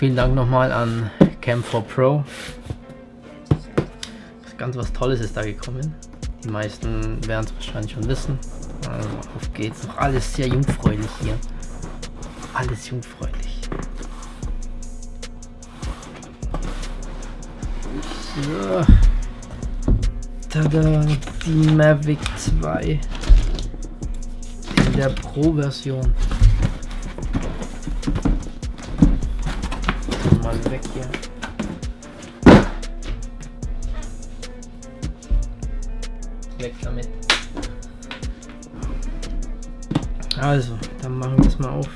Vielen Dank nochmal an Cam4 Pro. Ganz was Tolles ist da gekommen. Die meisten werden es wahrscheinlich schon wissen. Also auf geht's. Noch alles sehr jungfräulich hier. Alles jungfräulich. So. Tada, die Mavic 2 in der Pro-Version. Mal weg hier. Weg damit. Also, dann machen wir es mal auf.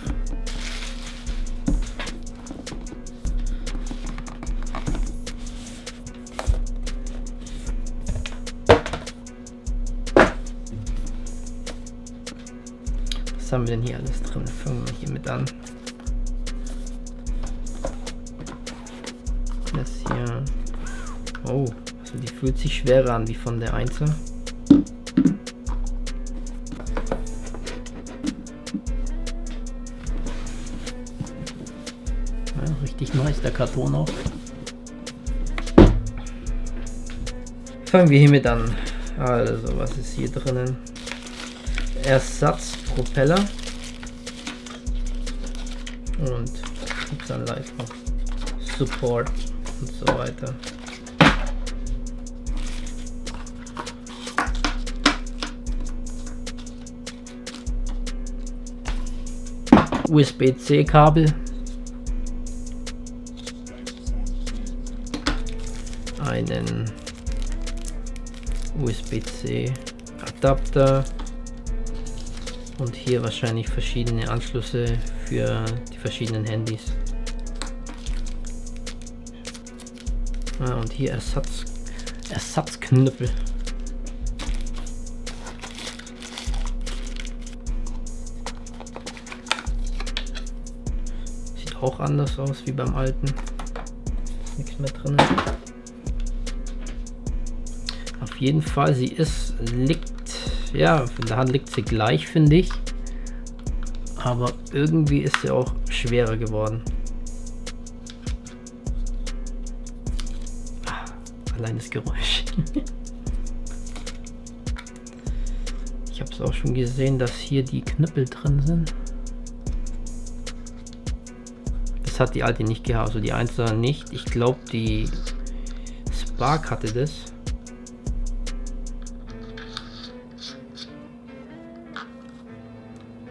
Was haben wir denn hier alles drin? Fangen wir hier mit an. Das hier. Oh, also die fühlt sich schwerer an wie von der 1er. Ja, richtig nice, der Karton auch. Fangen wir hiermit an. Also, was ist hier drinnen? Ersatzpropeller und Betriebsanleitung, Support und so weiter. USB-C Kabel, einen USB-C Adapter und hier wahrscheinlich verschiedene Anschlüsse für die verschiedenen Handys. Und hier Ersatzknüppel. Sieht auch anders aus wie beim alten. Nichts mehr drin. Auf jeden Fall, ja, von der Hand liegt sie gleich, finde ich. Aber irgendwie ist sie auch schwerer geworden. Allein das Geräusch. Ich habe es auch schon gesehen, dass hier die Knüppel drin sind. Das hat die alte nicht gehabt, also die 1er nicht. Ich glaube, die Spark hatte das.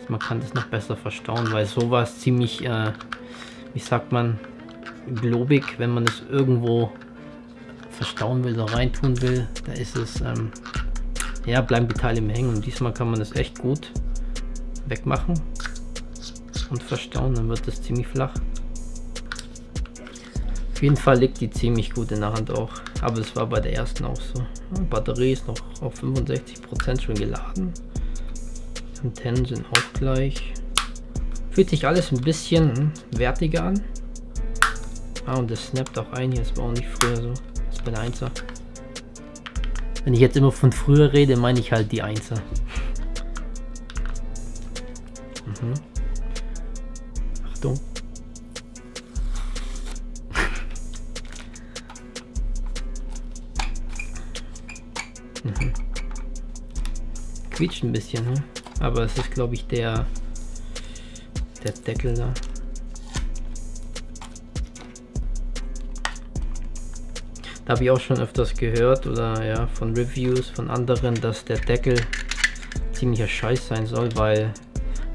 Man kann das noch besser verstauen, weil sowas ziemlich, wie sagt man, globig, wenn man es irgendwo verstauen will oder reintun will, da ist es, ja, bleiben die Teile im Hängen und diesmal kann man das echt gut wegmachen und verstauen, dann wird das ziemlich flach. Auf jeden Fall liegt die ziemlich gut in der Hand auch, aber das war bei der ersten auch so. Die Batterie ist noch auf 65% schon geladen. Antennen sind auch gleich. Fühlt sich alles ein bisschen wertiger an. Und das snappt auch ein hier, das war auch nicht früher so. Das ist bei der 1er. Wenn ich jetzt immer von früher rede, meine ich halt die 1er. Achtung. Quietscht ein bisschen, ne? Aber es ist, glaube ich, der Deckel da. Da habe ich auch schon öfters gehört oder ja von Reviews von anderen, dass der Deckel ziemlicher Scheiß sein soll, weil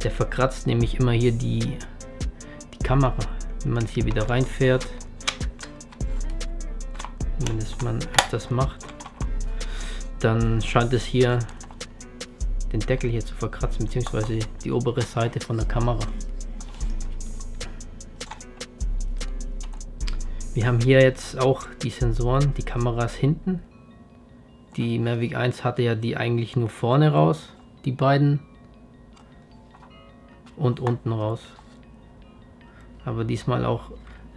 der verkratzt nämlich immer hier die Kamera. Wenn man es hier wieder reinfährt, wenn man öfters macht, dann scheint es hier den Deckel hier zu verkratzen, beziehungsweise die obere Seite von der Kamera. Wir haben hier jetzt auch die Sensoren, die Kameras hinten. Die Mavic 1 hatte ja die eigentlich nur vorne raus, die beiden, und unten raus. Aber diesmal auch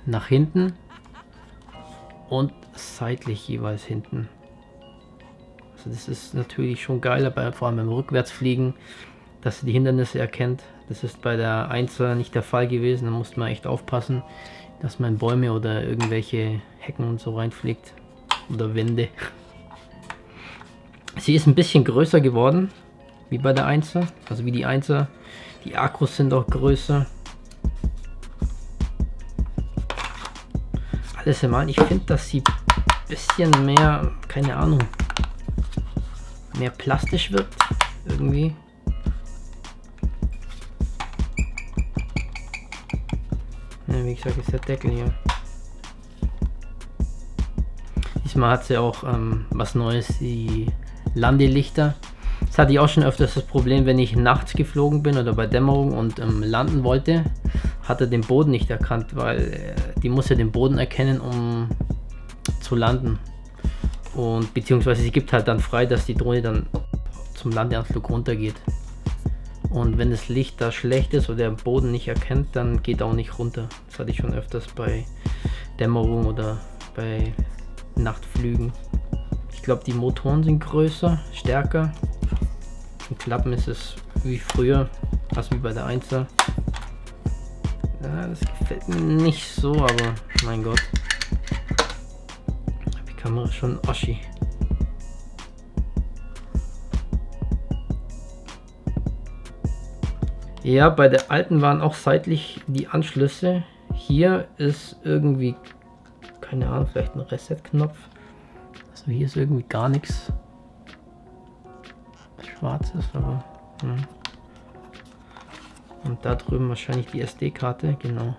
nach hinten und seitlich jeweils hinten. Also das ist natürlich schon geil, aber vor allem beim Rückwärtsfliegen, dass sie die Hindernisse erkennt. Das ist bei der 1er nicht der Fall gewesen, da musste man echt aufpassen. dass man in Bäume oder irgendwelche Hecken und so reinfliegt. Oder Wände. Sie ist ein bisschen größer geworden, wie bei der 1er, also wie die 1er. Die Akkus sind auch größer. Alles im Allem, ich finde, dass sie ein bisschen mehr, keine Ahnung, mehr plastisch wirkt, irgendwie. Ja, wie gesagt, ist der Deckel hier. Diesmal hat sie auch was Neues, die Landelichter. Das hatte ich auch schon öfters das Problem, wenn ich nachts geflogen bin oder bei Dämmerung und landen wollte, hat er den Boden nicht erkannt, weil die muss ja den Boden erkennen, um zu landen. Und beziehungsweise sie gibt halt dann frei, dass die Drohne dann zum Landeanflug runtergeht. Und wenn das Licht da schlecht ist oder der Boden nicht erkennt, dann geht auch nicht runter. Das hatte ich schon öfters bei Dämmerung oder bei Nachtflügen. Ich glaube, die Motoren sind größer, stärker. Zum Klappen ist es wie früher, also wie bei der 1er. Ja, das gefällt mir nicht so, aber mein Gott. Die Kamera ist schon Oschi. Ja, bei der alten waren auch seitlich die Anschlüsse. Hier ist irgendwie, keine Ahnung, vielleicht ein Reset-Knopf. Also hier ist irgendwie gar nichts Schwarzes, aber und da drüben wahrscheinlich die SD-Karte, genau.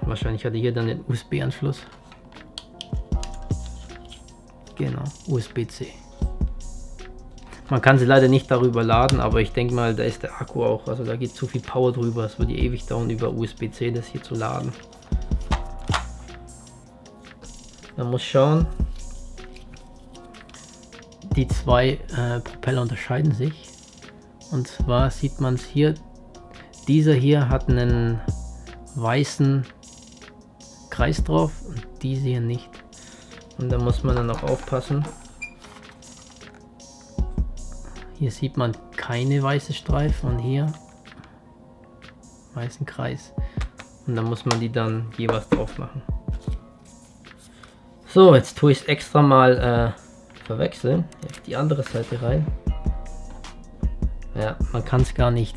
Wahrscheinlich hatte hier dann den USB-Anschluss. Genau, USB-C. Man kann sie leider nicht darüber laden, aber ich denke mal, da ist der Akku auch, also da geht zu viel Power drüber, es würde ewig dauern, über USB-C das hier zu laden. Man muss schauen, die zwei Propeller unterscheiden sich. Und zwar sieht man es hier, dieser hier hat einen weißen Kreis drauf und diese hier nicht. Und da muss man dann auch aufpassen. Hier sieht man keine weiße Streifen und hier weißen Kreis. Und dann muss man die dann jeweils drauf machen. So, jetzt tue ich es extra mal verwechseln. Jetzt die andere Seite rein. Ja, man kann es gar nicht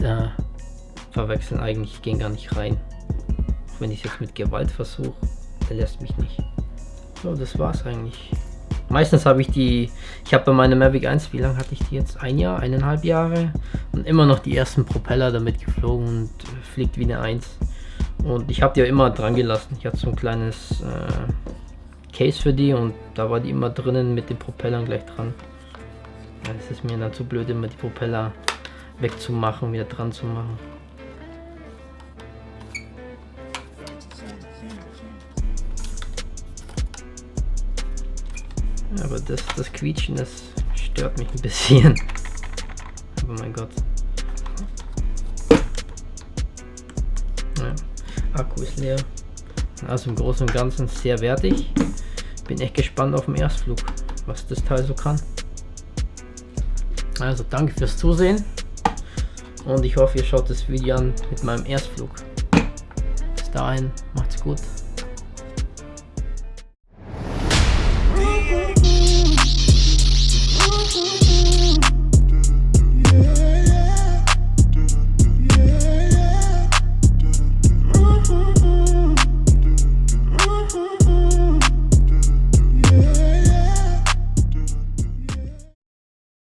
verwechseln. Eigentlich gehen gar nicht rein. Auch wenn ich es jetzt mit Gewalt versuche, der lässt mich nicht. So, das war's eigentlich. Meistens habe ich habe bei meiner Mavic 1, wie lange hatte ich die jetzt? 1 Jahr, 1,5 Jahre und immer noch die ersten Propeller damit geflogen und fliegt wie eine 1. Und ich habe die ja immer dran gelassen. Ich hatte so ein kleines Case für die und da war die immer drinnen mit den Propellern gleich dran. Ja, es ist mir dann zu blöd, immer die Propeller wegzumachen und wieder dran zu machen. Aber das Quietschen, das stört mich ein bisschen. Aber mein Gott. Ja, Akku ist leer. Also im Großen und Ganzen sehr wertig. Bin echt gespannt auf den Erstflug, was das Teil so kann. Also danke fürs Zusehen und ich hoffe, ihr schaut das Video an mit meinem Erstflug. Bis dahin, macht's gut.